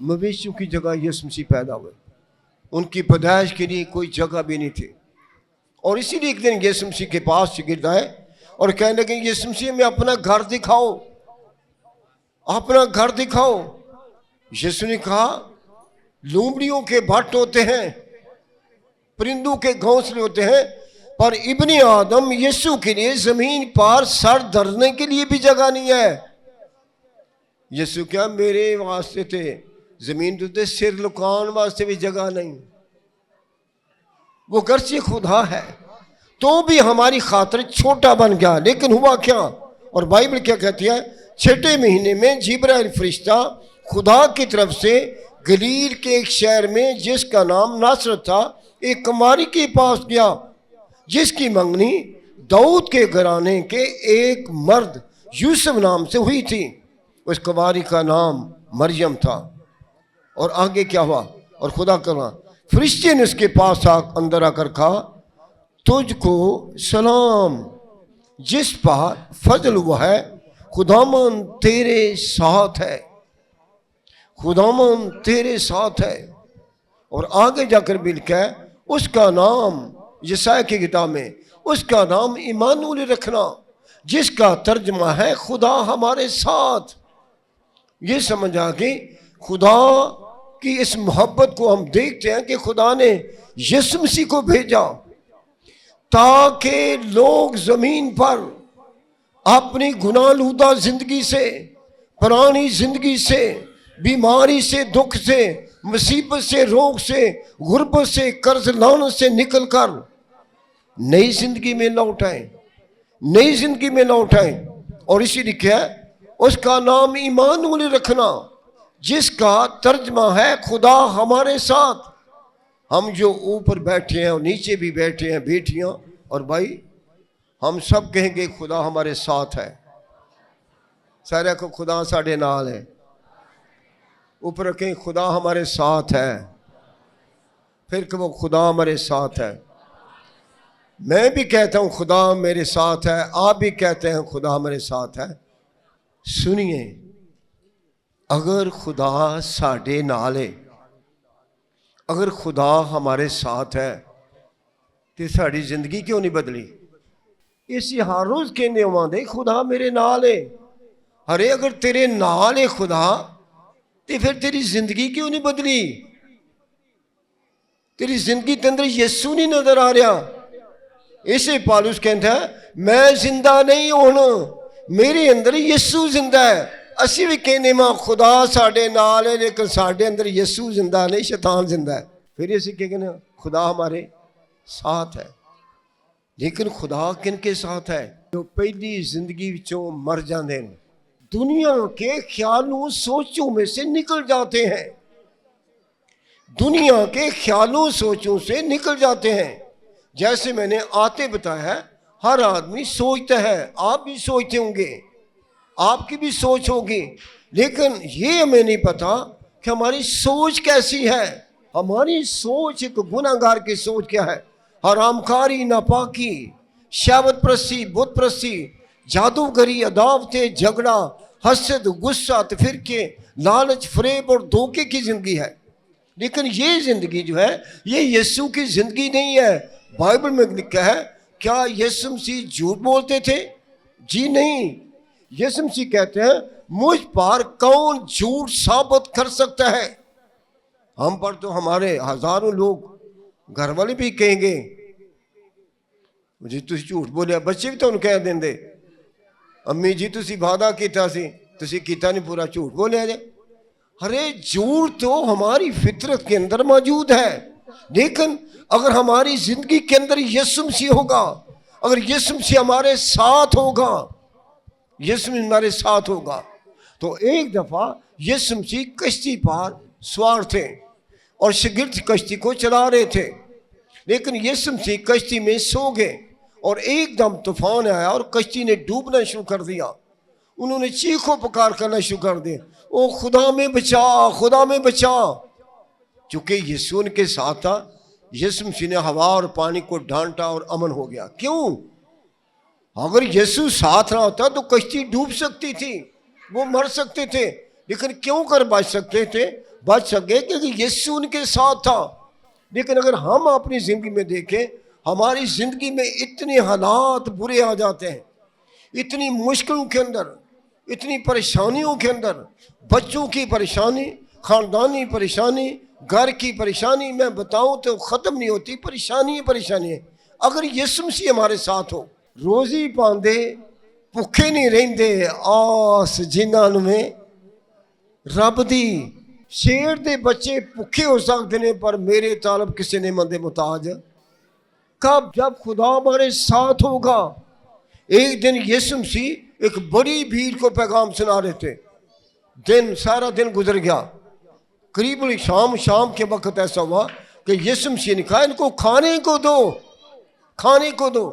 मवेशियों की जगह यीशु मसीह पैदा हुए। उनकी पैदाइश के लिए कोई जगह भी नहीं थी। और इसीलिए एक दिन यीशु मसीह के पास शागिर्द आए और कहने लगे, यीशु मसीह में अपना घर दिखाओ, अपना घर दिखाओ। यीशु ने कहा, लोमड़ियों के भट्ट होते हैं, परिंदों के घोंसले होते हैं, पर इब्ने आदम यीशु के लिए जमीन पर सर धरने के लिए भी जगह नहीं है। यीशु क्या मेरे वास्ते थे, जमीन तो सिर लुकान वास्ते भी जगह नहीं। वो गर्चे खुदा है तो भी हमारी खातिर छोटा बन गया। लेकिन हुआ क्या, और बाइबल क्या कहती है, छठे महीने में जिब्राइल फरिश्ता खुदा की तरफ से गलील के एक शहर में जिसका नाम नासरत था, एक कुमारी के पास गया जिसकी मंगनी दाऊद के घराने के एक मर्द यूसुफ नाम से हुई थी। उस कुमारी का नाम मरियम था। और आगे क्या हुआ, और खुदा कहा, फरिश्ते ने उसके पास अंदर आकर कहा, तुझको सलाम, जिस पर फजल हुआ है, खुदामन तेरे साथ है, खुदामन तेरे साथ है। और आगे जाकर भी लिखा है, उसका नाम, यशायाह की किताब में, उसका नाम इमानुएल रखना, जिसका तर्जमा है खुदा हमारे साथ। ये समझ आ गई खुदा की इस मोहब्बत को हम देखते हैं कि खुदा ने यीशु मसीह को भेजा ताकि लोग जमीन पर अपनी गुनाहलूदा जिंदगी से, पुरानी जिंदगी से, बीमारी से, दुख से, मुसीबत से, रोग से, गुर्बत से, कर्ज लाने से निकल कर नई जिंदगी में लौट आए, नई जिंदगी में लौट आए। और इसी लिखा है, उसका नाम इमानुएल रखना, जिसका तर्जमा है खुदा हमारे साथ। हम जो ऊपर बैठे हैं और नीचे भी बैठे हैं, बेटियां और भाई, हम सब कहेंगे खुदा हमारे साथ है। सारे को खुदा साढ़े नाल है, ऊपर कहें खुदा हमारे साथ है, फिर कहो खुदा हमारे साथ है। मैं भी कहता हूं खुदा मेरे साथ है, आप भी कहते हैं खुदा हमारे साथ है। सुनिए, अगर खुदा साढ़े नाल है, अगर खुदा हमारे साथ है, तो साड़ी जिंदगी क्यों नहीं बदली? इसी हर रोज कहने आवांदे खुदा मेरे नाल है। अरे अगर तेरे नाल है खुदा, तो फिर तेरी जिंदगी क्यों नहीं बदली? तेरी जिंदगी के अंदर यीशु नहीं नजर आ रहा। इसे पौलुस कहता है, मैं जिंदा नहीं हूं, मेरे अंदर यीशु जिंदा है। असी भी कहने मां खुदा साढ़े नाल है, लेकिन साढ़े अंदर यीशु जिंदा नहीं, शैतान जिंदा है। फिर असी क्या कहने, खुदा हमारे साथ है। लेकिन खुदा किन के साथ है? जो पहली जिंदगी विचों मर जाते हैं, दुनिया के ख्यालों सोचों में से निकल जाते हैं, दुनिया के ख्यालों सोचों से निकल जाते हैं। जैसे मैंने आते बताया, हर आदमी सोचता है, आप भी सोचते होंगे, आपकी भी सोच होगी, लेकिन ये हमें नहीं पता कि हमारी सोच कैसी है। हमारी सोच एक गुनाहगार की सोच क्या है? हरामकारी, नापाकी, शहवत परस्ती, बुत परस्ती, जादूगरी, अदावतें, झगड़ा, हसद, गुस्सा, तफरीके, लालच, फरेब और धोखे की जिंदगी है। लेकिन ये जिंदगी जो है, ये यीशु की जिंदगी नहीं है। बाइबल में लिखा है, क्या यीशु मसीह झूठ बोलते थे? जी नहीं। यीशु मसीह कहते हैं, मुझ पर कौन झूठ साबित कर सकता है? हम पर तो हमारे हजारों लोग, घर वाले भी कहेंगे जी तुसी झूठ बोलिया, बच्चे भी तो कह देंगे, अम्मी जी तुसी वादा कीता सी, तुसी कीता नहीं पूरा, झूठ बोलिया जे। अरे झूठ तो हमारी फितरत के अंदर मौजूद है, लेकिन अगर हमारी जिंदगी के अंदर यीशु मसीह होगा, अगर यीशु मसीह हमारे साथ होगा, यीशु हमारे साथ होगा, तो एक दफा यीशु मसीह कश्ती पर सवार थे और शागिर्द कश्ती को चला रहे थे, लेकिन यीशु मसीह कश्ती में सो गए और एकदम तूफान आया और कश्ती ने डूबना शुरू कर दिया। उन्होंने चीखों पुकार करना शुरू कर दिया, ओ खुदा में बचा, खुदा में बचा। चूंकि यीशु उनके साथ था, यीशु मसीह ने हवा और पानी को डांटा और अमन हो गया। क्यों? अगर यीशु साथ ना होता तो कश्ती डूब सकती थी, वो मर सकते थे, लेकिन क्यों कर बच सकते थे? बच सके क्योंकि यीशु उनके साथ था। लेकिन अगर हम अपनी ज़िंदगी में देखें, हमारी ज़िंदगी में इतने हालात बुरे आ जाते हैं, इतनी मुश्किलों के अंदर, इतनी परेशानियों के अंदर, बच्चों की परेशानी, ख़ानदानी परेशानी, घर की परेशानी, मैं बताऊं तो ख़त्म नहीं होती, परेशानी ही परेशानी है। अगर यीशु मसीह हमारे साथ हो, रोज़ी पांदे भुखे नहीं रहिंदे, आस जिन्हां में रब दी। शेर दे बच्चे भुखे हो सकते हैं पर मेरे तालब किसी ने मंदे मुताज। कब? जब खुदा हमारे साथ होगा। एक दिन यीशु मसीह एक बड़ी भीड़ को पैगाम सुना रहे थे। सारा दिन गुजर गया, करीब शाम के वक्त ऐसा हुआ कि यीशु मसीह ने कहा इनको खाने को दो।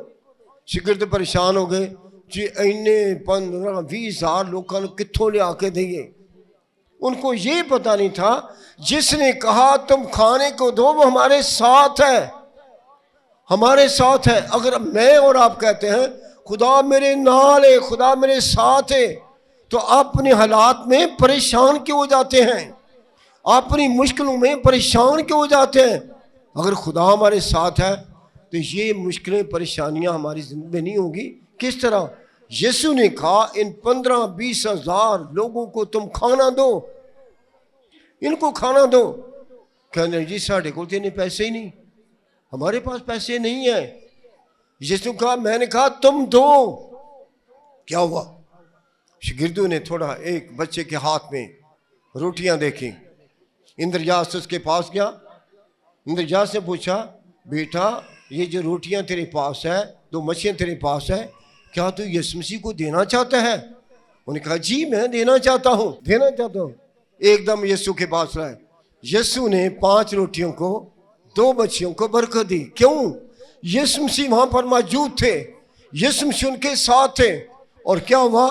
शिगिर्द परेशान हो गए जी, इन्ने 15-20 हज़ार लोगों को कित्थों लिया के दिए। उनको ये पता नहीं था जिसने कहा तुम खाने को दो वो हमारे साथ है। अगर मैं और आप कहते हैं खुदा मेरे नाल है, खुदा मेरे साथ है, तो अपने हालात में परेशान क्यों हो जाते हैं, अपनी मुश्किलों में परेशान क्यों हो जाते हैं? अगर खुदा हमारे साथ है तो ये मुश्किलें परेशानियां हमारी जिंदगी में नहीं होगी। किस तरह? यीशु ने कहा इन 15-20 हज़ार लोगों को तुम खाना दो, इनको खाना दो। कहने जी साढ़े को इतने पैसे ही नहीं, हमारे पास पैसे नहीं है। यीशु कहा, मैंने कहा तुम दो। क्या हुआ? शागिर्दों ने थोड़ा एक बच्चे के हाथ में रोटियां देखी। इंद्रजास उसके पास गया, इंद्रजास से पूछा, बेटा ये जो रोटियां तेरे पास है, 2 मछलियां तेरे पास है, क्या तू यीशु मसीह को देना चाहता है? उन्होंने कहा जी मैं देना चाहता हूँ। एकदम यीशु के पास लाए। यीशु ने 5 रोटियों को 2 मछलियों को बरकत दी। क्यों? यीशु मसीह वहां पर मौजूद थे, यीशु मसीह उनके साथ थे। और क्या हुआ?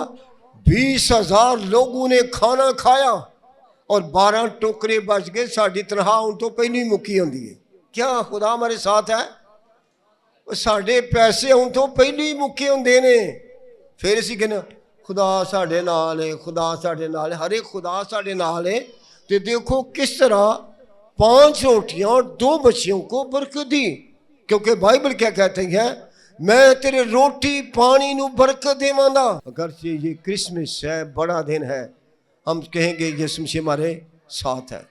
20 हज़ार लोगों ने खाना खाया और 12 टोकरे बच गए। साड़ी तनखा उन तो पहली मुक्की होंगी है। क्या खुदा हमारे साथ है? साढ़े पैसे उन तो पहली मुक्के होंगे ने। फिर असीं कहना खुदा साढ़े नाल है, खुदा साढ़े नाल है। हरे खुदा साढ़े नाल है तो देखो किस तरह 5 रोटियां और 2 मछलियों को बरकत दी। क्योंकि बाइबल क्या कहते हैं, मैं तेरे रोटी पानी नू बरकत देवांगा। अगर ये क्रिसमस है, बड़ा दिन है, हम कहेंगे यीशु मसीह हमारे साथ है।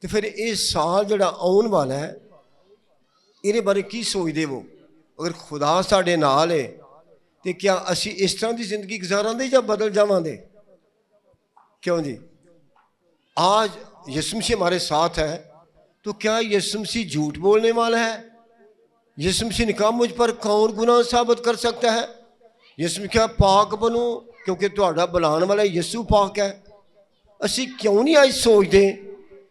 तो फिर इस साल जो आने वाला है ये बारे की सोचते हो? अगर खुदा साढ़े नाल है तो क्या असी इस तरह की जिंदगी गुजारांगे या बदल जावांगे? क्यों जी? आज यीशु मसीह हमारे साथ है तो क्या यीशु मसीह झूठ बोलने वाला है? यीशु मसीह ने कहा मुझ पर कौन गुनाह साबित कर सकता है? यीशु ने कहा पाक बनो क्योंकि तुहाडा बुलाने वाला यीशु पाक है। असी क्यों नहीं आज सोचते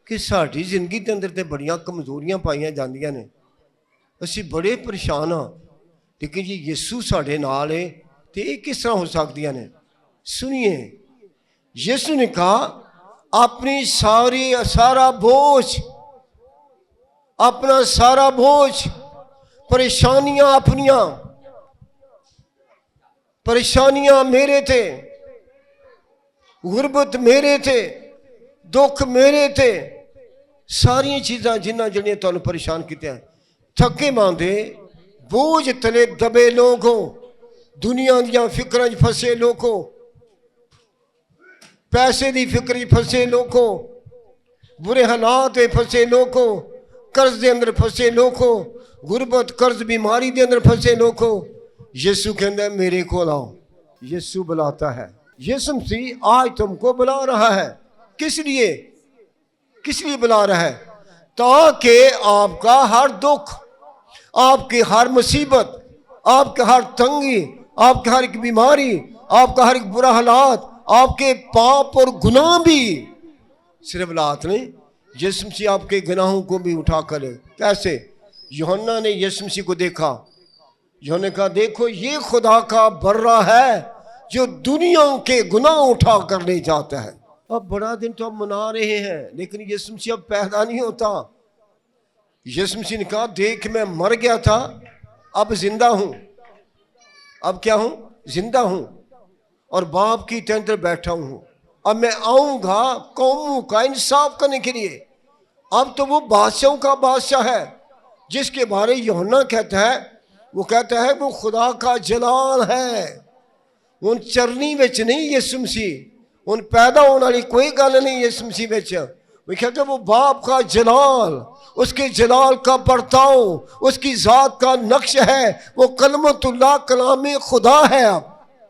कि साड़ी जिंदगी के अंदर तो बड़ियां कमजोरियां पाइयां जांदियां ने, असी बड़े परेशान हाँ, लेकिन जी यीशु साढ़े नाल है तो ये किस तरह हो सकदियां ने? सुनिए, यीशु ने कहा अपनी सारा बोझ परेशानियां मेरे थे, गुरबत मेरे थे, दुख मेरे थे, सारिया चीज़ां जिन्हां जिहड़ियां तुहानूं परेशान कीतियां, थके मांदे बोझ तले दबे लोग हो, दुनिया दियां फिक्रां फसे लोग हो, पैसे की फिक्र फसे लोग हो, बुरे हालात फसे लोग हो, कर्ज के अंदर फसे लोग हो, गुरबत कर्ज बीमारी के अंदर फसे लोग हो। यीशु कहता मेरे को आओ। यीशु बुलाता है। यीशु मसीह आज तुमको बुला रहा है। किस लिए बुला रहा है? ताकि आपका हर दुख, आपकी हर मुसीबत, आपके हर तंगी, आपकी हर एक बीमारी, आपका हर एक बुरा हालात, आपके पाप और गुनाह भी सिर्फ लात नहीं, यीशु मसीह आपके गुनाहों को भी उठा कर। कैसे? यूहन्ना ने यीशु मसीह को देखा, यूहन्ना ने कहा देखो ये खुदा का बर्रा है जो दुनिया के गुनाह उठा कर ले जाता है। अब बड़ा दिन तो अब मना रहे हैं लेकिन यीशु मसीह अब पैदा नहीं होता। यीशु मसीह ने कहा देख मैं मर गया था, अब जिंदा हूं। अब क्या हूं? जिंदा हूं और बाप की टेंट पर बैठा हूं। اب میں آؤں گا قوموں کا انصاف کرنے کے لیے۔ اب تو وہ بادشاہوں کا بادشاہ ہے جس کے بارے یوحنا کہتا ہے، وہ کہتا ہے وہ خدا کا جلال ہے۔ ان چرنی وچ نہیں یسوع مسیح، ان پیدا ہونے والی کوئی گل نہیں یسوع مسیح وچ، وہ کہتا ہے وہ باپ کا جلال، اس کے جلال کا برتاؤ، اس کی ذات کا نقش ہے، وہ کلمت اللہ کلام خدا ہے۔ اب